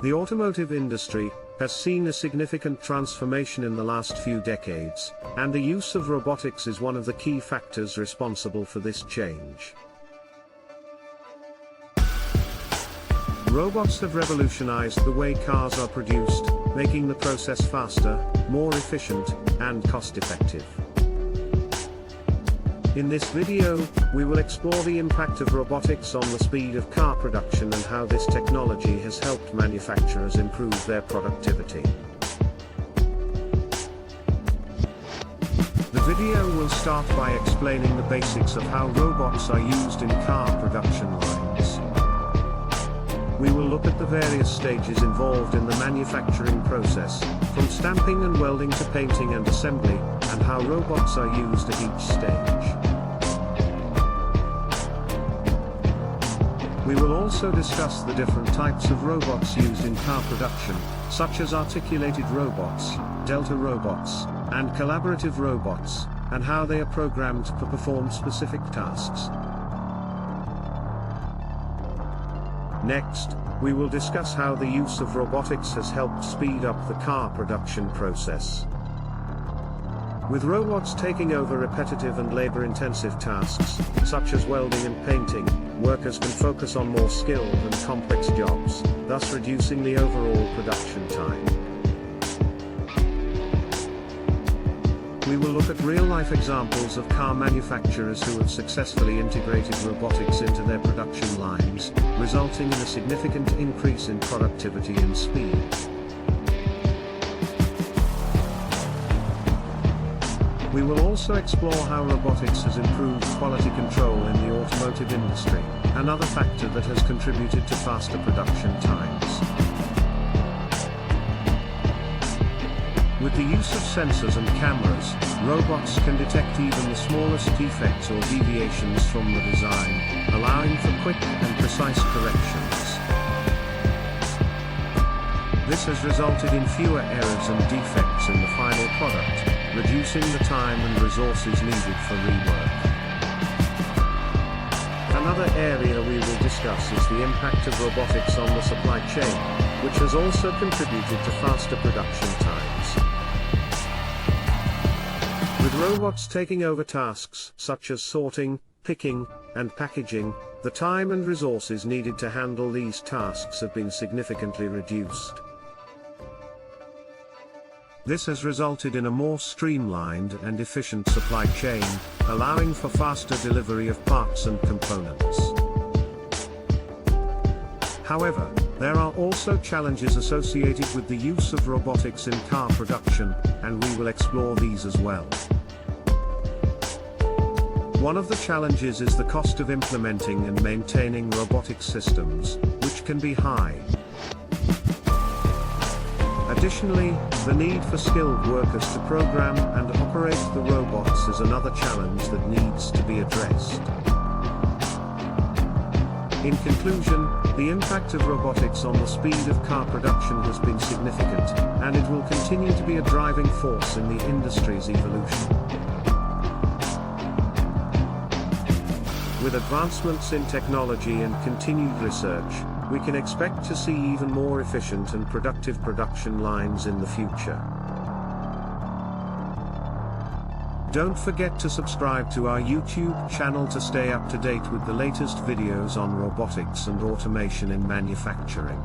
The automotive industry has seen a significant transformation in the last few decades, and the use of robotics is one of the key factors responsible for this change. Robots have revolutionized the way cars are produced, making the process faster, more efficient, and cost-effective. In this video, we will explore the impact of robotics on the speed of car production and how this technology has helped manufacturers improve their productivity. The video will start by explaining the basics of how robots are used in car production lines. We will look at the various stages involved in the manufacturing process, from stamping and welding to painting and assembly, and how robots are used at each stage. We will also discuss the different types of robots used in car production, such as articulated robots, delta robots, and collaborative robots, and how they are programmed to perform specific tasks. Next, we will discuss how the use of robotics has helped speed up the car production process. With robots taking over repetitive and labor-intensive tasks, such as welding and painting, workers can focus on more skilled and complex jobs, thus reducing the overall production time. We will look at real-life examples of car manufacturers who have successfully integrated robotics into their production lines, resulting in a significant increase in productivity and speed. We will also explore how robotics has improved quality control in the automotive industry, another factor that has contributed to faster production times. With the use of sensors and cameras, robots can detect even the smallest defects or deviations from the design, allowing for quick and precise corrections. This has resulted in fewer errors and defects in the final product, reducing the time and resources needed for rework. Another area we will discuss is the impact of robotics on the supply chain, which has also contributed to faster production times. With robots taking over tasks such as sorting, picking, and packaging, the time and resources needed to handle these tasks have been significantly reduced. This has resulted in a more streamlined and efficient supply chain, allowing for faster delivery of parts and components. However, there are also challenges associated with the use of robotics in car production, and we will explore these as well. One of the challenges is the cost of implementing and maintaining robotic systems, which can be high. Additionally, the need for skilled workers to program and operate the robots is another challenge that needs to be addressed. In conclusion, the impact of robotics on the speed of car production has been significant, and it will continue to be a driving force in the industry's evolution. With advancements in technology and continued research, we can expect to see even more efficient and productive production lines in the future. Don't forget to subscribe to our YouTube channel to stay up to date with the latest videos on robotics and automation in manufacturing.